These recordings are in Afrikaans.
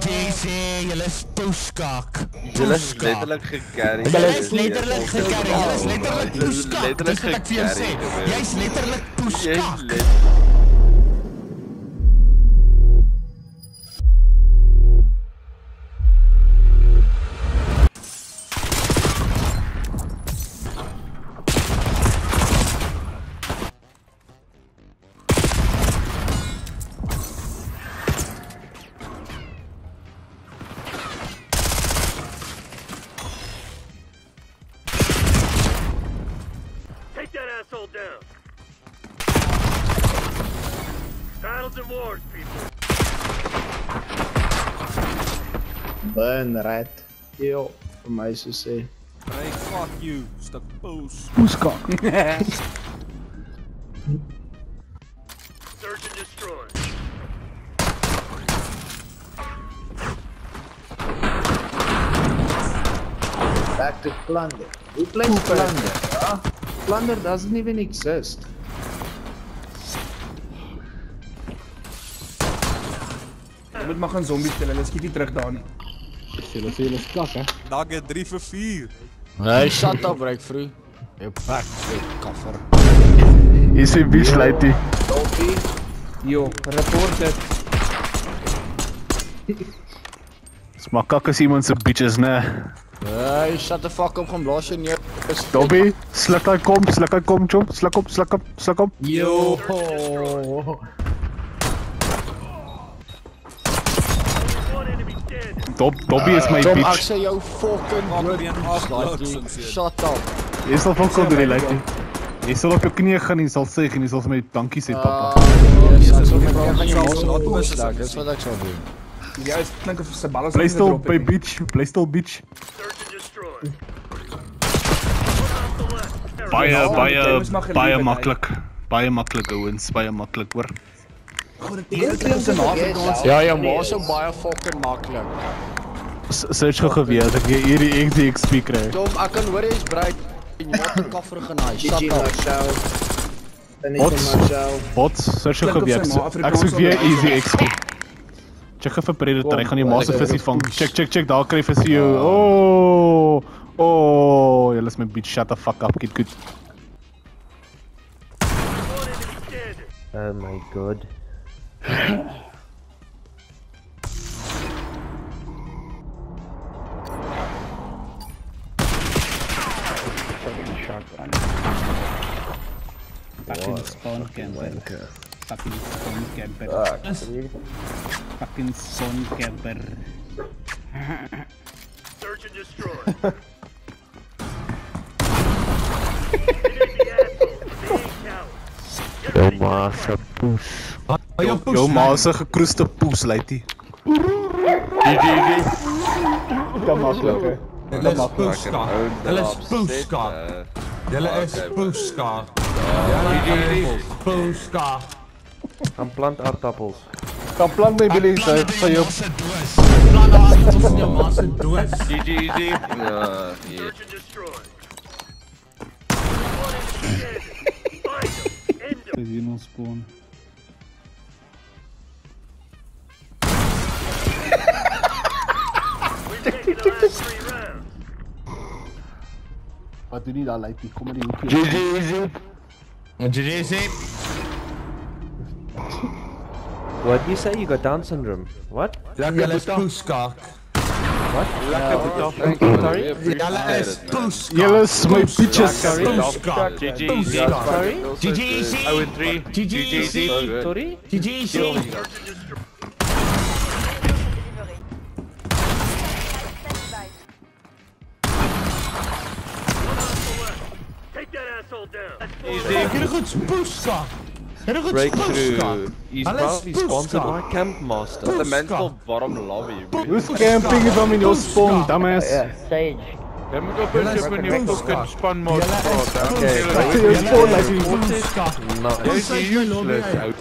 GG, julle is poeskak. Julle is letterlik gecarry. Julle is letterlik gecarry. Julle is letterlik poeskak. Dis wat ek vir jou sê. Jy's letterlik poeskak. Take that asshole down. Battles and wars, people. Burn rat. Yo, vir my so sê. Hey, fuck you, stuk poes. Poeskak. Search and destroy. Back to plunder. Who plays plunder? Huh? Plunder doesn't even exist. Jy moet maar gaan zombies kill, hulle skiet nie terug daar nie. Julle sê julle is klak, hè? Nugget 3 vir 4. Nee, shut up, breakthrough. Jy pak, kaffer. Hier is 'n bitch lady. Yo, report dit. Smaak kak as iemand se bitches, né? Hey, shut the fuck up, gaan blaas jy neer. Dobby, sluk hy kom, chop, sluk op. Yo. One enemy standing. Dobby is my Tom, ek bitch. sê jou fucking shut up. Jy sal van kom doen die lady. Jy sal op jou knieë gaan en jy sal sê en jy sal vir my dankie sê, pappa. Yes, ek sal nie praat van jou mos laat poesdak, dis wat ek sal doen. Ja, is klink of sy balles Play still, by bitch, play still bitch. Search and destroy. Baie maklik ouens, baie maklik hoor. Ja, jou ma so baie fucking maklik. Search gou geweet as ek hierdie XP kry. Tom, ek kan hoor jy's breed en jy maak 'n kaffer genaai. Shut up. Wat? Search gou geweet. Ek soek weer easy XP. Check vir Predator, hy gaan jou ma se visie vang. Check, daar kry vir jou. Oh, julle is my bitch, shut the fuck up, get good. One enemy standing. Oh my god. Fucking spawn camper. Fucking spawn camper. Fucking spawn camper. Search and destroy. It is the asshole. Being coward. Jou ma se poes. Jou ma se gekroeste poes, lady. Kom maklik, hè. Hulle is poeskak. Julle is poeskak. Julle is poeskak. Gaan plant aardappels. Kan plant my billie vir jou. Plan aardappels in jou ma se doos. GG easy. Ja, Search and destroy. One enemy standing. Find him. End him. Is hier nog spawn. We've taken the last 3 rounds. Wat doen jy daar, lady? Kom maar die hoekie. GG easy. Wat jy sê? What you say? You got Down syndrome? What? Julle is poeskak. What? Sorry? Julle is poeskak. Julle is my bitches. Poeskak. GG easy. Sorry? GG. 0-3. GG. Sorry? GG. Search and destroy. Take that asshole down. Julle goed poeskak. Julle goed Breakthrough. He's Hulle is probably sponsored poeskak. by Campmaster. Poeskak. The mental warm lobby. Who's camping is in your spawn, dumbass? Sage. Jy moet op Julle is op 'n nuwe poeskak. span mode. Julle is Okay, poeskak. Jou spawn, lady. Poeskak. Jy's useless out.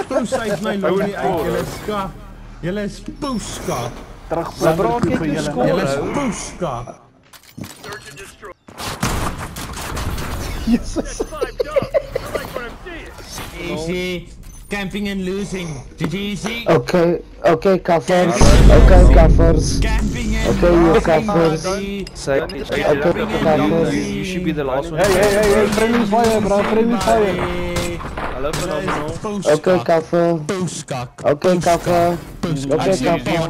Poeskak my lobby uit. Julle is skak. Julle is poeskak. Terugplant vir julle. Julle is poeskak. Search and destroy. Jesus. That's 5 dubs. I like what I'm seeing. Easy. Camping and losing. GG easy. Okay, Kaffers. Camping and Okay, you losing. Kaffers. Say, you should be the last one. Hey, friendly fire, bro, friendly fire. Hallo phenomenal. Okay, Kaffer. Poeskak. Okay, Kaffer. Okay, Kaffer.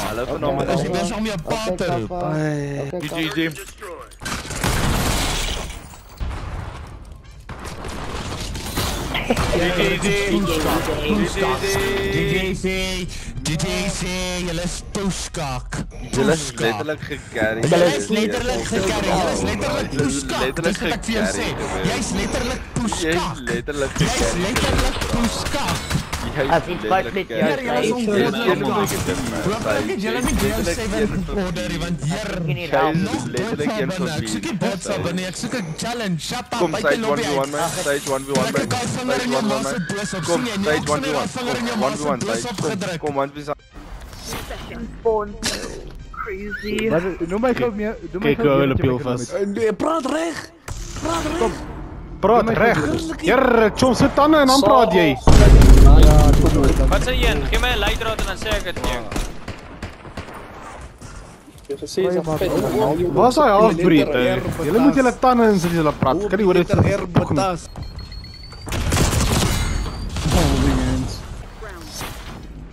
Hallo phenomenal. As jy best om jou pa te roep. Target destroyed. GG, julle is poeskak. Julle is letterlik gecarry. Julle is letterlik gecarry. Julle is letterlik poeskak. Dis wat ek vir jou sê. Jy's letterlik poeskak. Jy's letterlik poeskak. As iets wat net jou Julle is ongelooflik. Julle het deel 7 order want hier letterlik een van ek soek die bots op en ek soek 'n challenge. Shut up. Kom, stage 1v1 man. Stage 1v1 man. Kom, stage 1v1 man. Kom, 1v1. crazy. Noem my gou meer. Kijk hoe hulle peel vast. Praat reg. Praat reg. Hier, chom se tande en dan praat jy. Wat sê een? Geef my 'n leidraad en dan sê ek dit vir jou. Waar is hy halfbreed? Julle moet julle tande in sit julle praat. Kan nie hoor dit so Erbatas.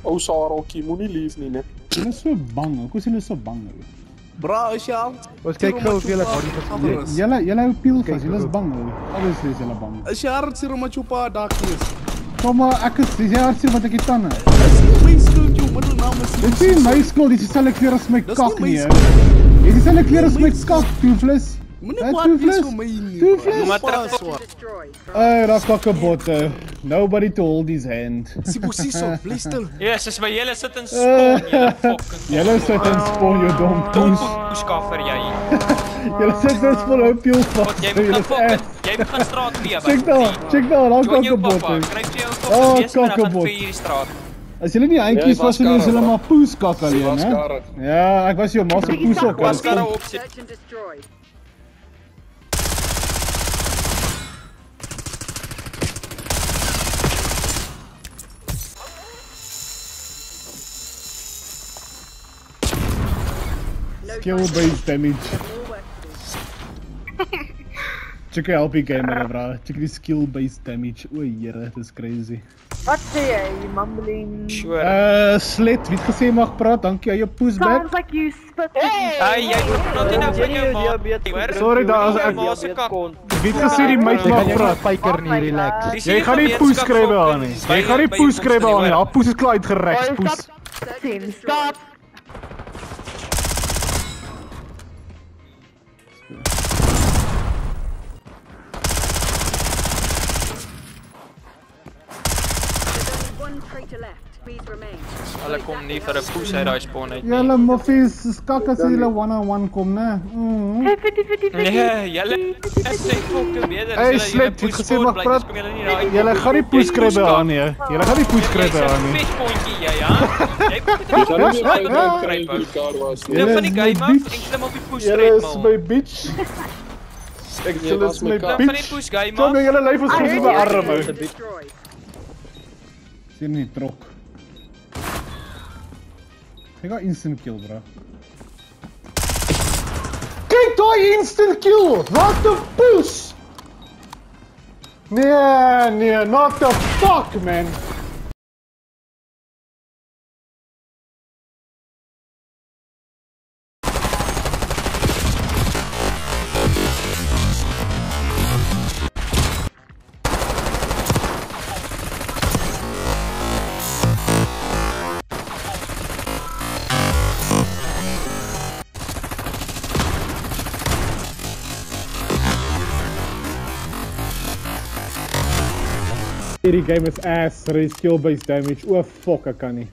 O Sareltjie, moenie lief nie, né? Hulle is so bang. Hoekom is hulle so bang? Bra, is jy al? Ons kyk gou of julle Julle hou peel vas. Julle is bang. Obviously is julle bang. Is jy hard sien omdat jou pa daar is? Kom maar, ek is hard wat ek die tande. Dis nie my skuld jou middelnaam is. Dit is my skuld, dis dieselfde kleur as my kak nie. Dit is dieselfde kleur as my kak, Toeflis. Moenie kwaad wees vir my nie. Toeflis. Maar terug. Daar kakkerbotte. Nobody to hold his hand. Si posiso, bly stil. Yes, is my hele sit in spawn, julle fucking. Julle sit in spawn, jou dom poes. Poeskaffer jy. Julle sit in spawn, hou peel vas. Wat jy moet gaan fucking. Jy moet gaan straat lewe. Check daar, daar kakkerbotte. Kryp jy jou fucking wees en dan gaan vir hierdie straat. As julle nie eintjies was nie, is julle maar poeskak alleen, hè? Ja, ek was jou ma se poes ook. Was karre opsit. Skill-based damage. Check die LP gamer, bro. Check die skill-based damage. O, jere, dis crazy. Wat sê jy, mumbling? Sure. Slet, wie het gesê mag praat? Dankie aan jou poesback. Sounds like you spit. Hey, jy praat nie nou van jou ma. Sorry, daar is ek. Wie het gesê die meid mag praat? Pyker nie, relax. Jy gaan nie poes skrywe aan nie. Jy gaan nie poes skrywe aan nie. Haar poes is klaar uitgerek, poes. Stop. Hulle kom nie vir 'n poes uit daai spawn uit nie. Julle moffies, skak as julle one-on-one kom, né? Nee, julle sê fucking beter. Hey, Slet, wie gesê mag praat? Julle gaan nie poes skrywe aan nie. Julle gaan nie poes skrywe aan nie. Fischpointjie jy, ja? Jy moet dit kry. Jy van die game af en klim op die poes Julle red is my bitch. Ek julle is my van die bitch. poes game Kom, af. julle lyf ons goed op my arm hou. Sien nie trok. Ek gaan instant kill, bro. Kyk daai instant kill! What the push! Nee, not the fuck, man! Hierdie game is ass, er is skill-based damage. O fuck, ek kan nie.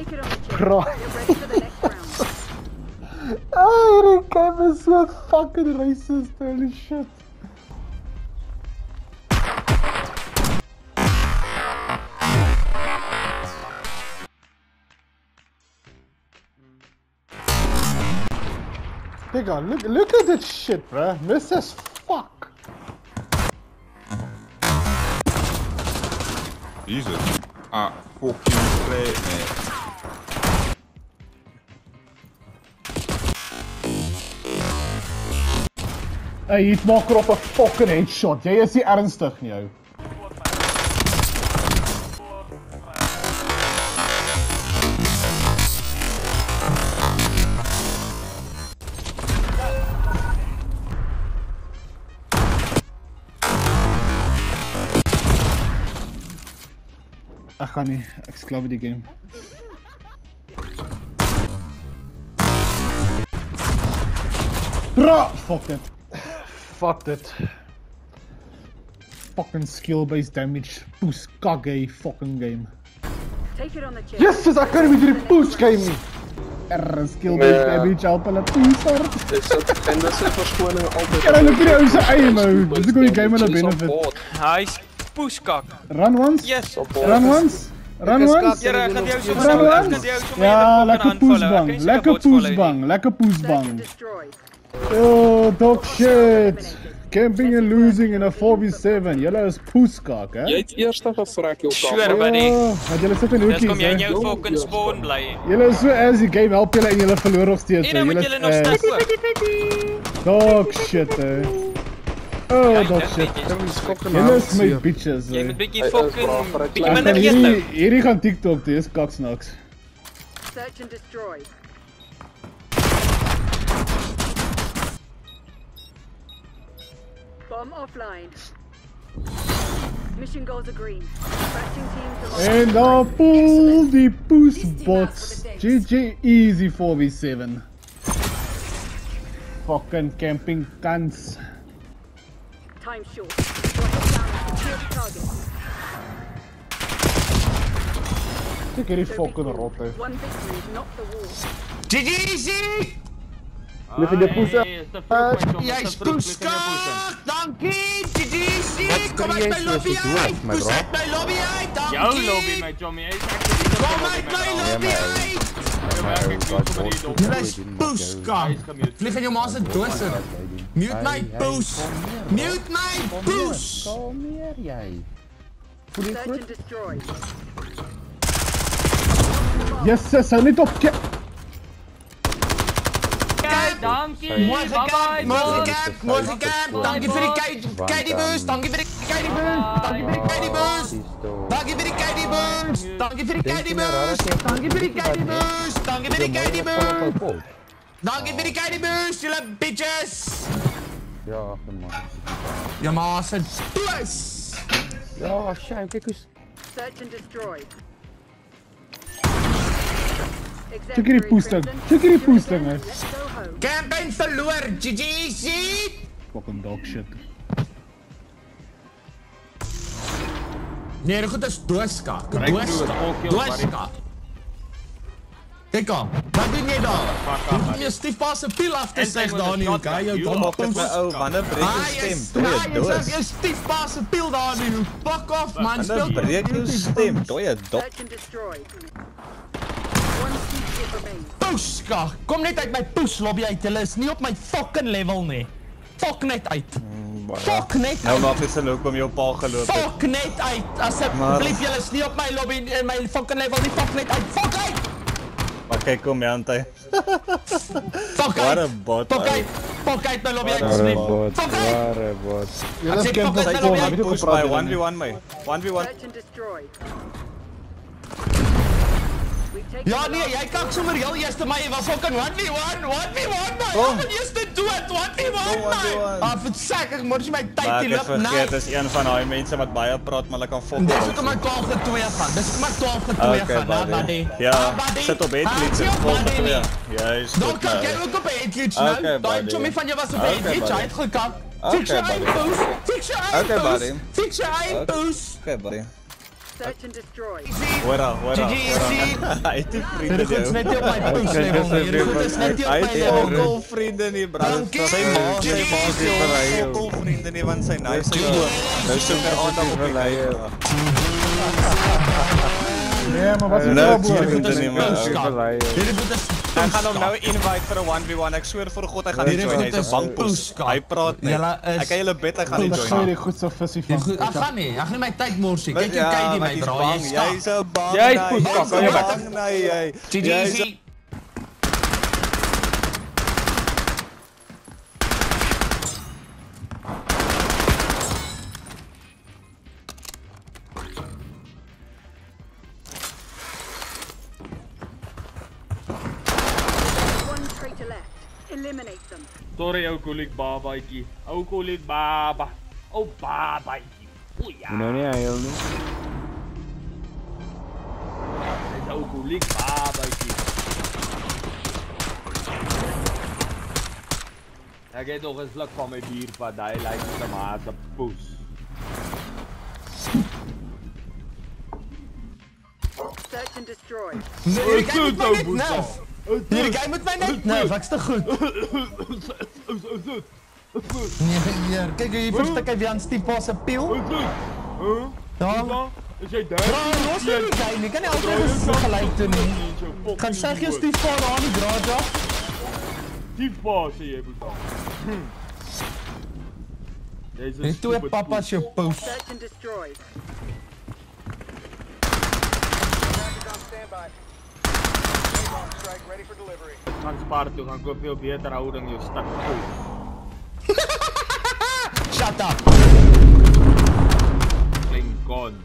Bro. Oh, die game is so fucking racist, holy shit. Nigga, look at that shit, bruh. This is fuck. Jesus. Fucking great, mate. Hey, hier maak er op 'n fucking headshot. Jy is nie ernstig nie, ou. Ek gaan nie, ek is klaar met die game. Bro, fuck it. Fuck it. Fucking skill-based damage. Poes kagge fucking game. Yes, ek kan nie met hierdie poes game nie. Skill-based damage help hulle poeser. En dis 'n verskoning altyd. Ja, look hierdie ou se eie mode. Dis hoe die game hulle benefit. Hy's poeskak. Run once. Yes. Run once. Run once. Ja, ek gaan jou so Run once. Ja, lekker poesbang. Lekker poesbang. Lekker poesbang. Oh, dog shit. Camping and losing in a 4v7. Julle is poeskak, hè? Jy het eers gevrek jou kak. Sure, buddy. Want julle sit in hoekies, Dis kom jy in hè? jou fucking spawn bly. Julle is so as die game help julle en julle verloor nog steeds. En dan moet julle nog steeds ook. Dog shit, hè? Oh, dog shit. Julle is my bitches, Jy hè? moet bietjie fucking bietjie minder eet nou. Hierdie gaan TikTok toe, is kaksnaks. Search and destroy. Bomb offline. Mission goals are green. Dispatching teams are En dan pull die poesbots. GG easy 4v7. Fucking camping kans. time short. Go head down and secure the target. Kyk hierdie fucking rotte. One victory is not the war. GG! Lig in die poes. Jy's poeska! Dankie, GG! Kom uit my lobby uit! Poes uit my lobby uit! Dankie! Jou lobby, my Tommy. Kom uit my lobby uit! Jy's poeska! Vlieg in jou ma se doos in. Mute my poes! Mute my poes! Kom hier jy. Search and destroy. Yes, hou net op. Dankie. Mooi gecamp, mooi gecamp. Dankie vir die KD boost. Dankie vir die KD boost. Dankie vir die KD boost. Dankie vir die KD boost. Dankie vir die KD boost. Dankie vir die KD boost. Dankie vir die KD boost. Dankie vir die KD boost, julle bitches. Ja, man. Ja, maar se plus. Ja, shame, kyk hoe Search and destroy. Check hierdie poesting. Check hierdie poesting, hè. Let's go home. Campaign verloor. GG shit. Fucking dog shit. Nee, dit goed is dooska. Dooska. Kyk aan. Wat doen jy daar? Jy stiefpa se piel af te sê daar nie, okay? Jou dom poes. Ou, wanneer breek jou stem? Jy stiefpa se piel daar nie. Fuck off man. Wanneer breek jou stem? Dooie dop. Search and destroy. One fugitive remains. Poeska. Kom net uit my poes lobby uit. Hulle is nie op my fucking level nie. Fuck net uit. Fuck net Nou uit. maak ek se loop om jou pa geloop het. Fuck net uit. Asseblief, julle is nie op my lobby in my fucking level nie. Fuck net uit. Fuck uit. Okay, kom hier aan ty. Fuck Wat uit. 'n bot. Fuck uit my lobby uit asseblief. Fuck uit. Julle Ek is sê camp fuck uit my uit lobby kom, uit. weet Push hoe by praat 1v1 my. 1v1. Search and destroy. We take Ja nee, jy kak sommer heel eerste my was fucking 1v1 man. Ek het eers dit dood 1v1 man. Ah, verseker, ek moet my tyd Maar die ek het lip vergeet, dis een van daai mense wat baie praat, maar hulle kan fok. Dis ook maar 12 vir 2 gaan. Dis ook maar 12 vir 2 Okay, gaan, hè, buddy. Ja, buddy. sit op headclick Ah, en vol buddy, vir 2. nee. Juist. Dan kan jy ook op headglitch nou. Okay, Daai buddy. chommy van jou was op Okay, headglitch, buddy. hy het gekak. Okay, Fix your buddy. eie boost. Fix your eie Okay, boost. buddy. Fix your eie boost. Okay, buddy. Search and destroy. Hoera. Hy het nie vriende Dit is net nie op my poes Kijk, level nie. dit Dit is net nie Hy op het my nie level nie. enkel vriende nie, bro. Dankie. Sy ma is Dankie. enkel vriende nie, want sy nou sy nou soek hy aandag op die kyk. Nee, maar wat is Nou, nou vriende nie, man. Hierdie moet is Ek gaan hom nou invite vir 'n 1v1. Ek sweer vir God hy gaan nie Hierdie join. Hy's is 'n bankpoes. poes, Hy praat net. Julle is- Ek kan julle bet hy gaan nie Dat join. ga je goed zo visie van. Ek gaan nie my tyd morsie. Kyk jy kyk die my bra. Jy's 'n bang. Jy's poeskak, Jy's 'n jy bang, nee, jy. Jy's 'n- One traitor left. Eliminate them. Sorry ou kolik babaatjie. Ou kolik baba. Ou babaatjie. O ja. Nou nie huil nie. Dis ou kolik babaatjie. Ek het nog 'n sluk van my bier vat. Daai lyk net 'n mate poes. Search and destroy. Hierdie guy moet my net nerf. Hierdie guy moet my net nerf. Ek's te goed. Nee, kyk jy verstik hy weer aan Steve Paul se piel. Ja. Is jy daar? Bro, los hierdie guy nie. Kan nie altyd so gelyk doen nie. Kan sê jy Steve Paul daar nie draad ja. Die pa sê jy moet dan. Jy's 'n Net twee stupid papas jou poes. Search and destroy. Gaan spaar toe, gaan koop jou beter houding jou stuk poes. Shut up. Klein kon.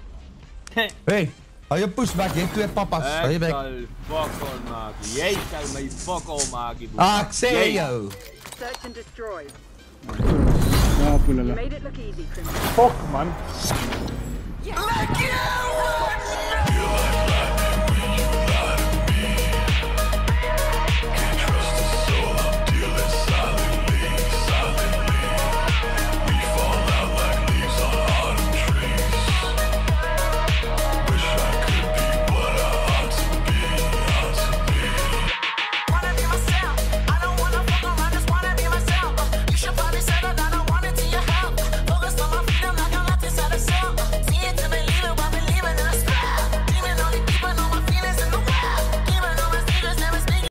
Hey, hou jou poes weg. Jy het twee papas. Hou jy Ek weg. sal fokol maak. Jy sal my fokol maak. Ek sê jou. Search and destroy. Ja, You poelele. made it look easy, criminal. Fuck, man. Like you!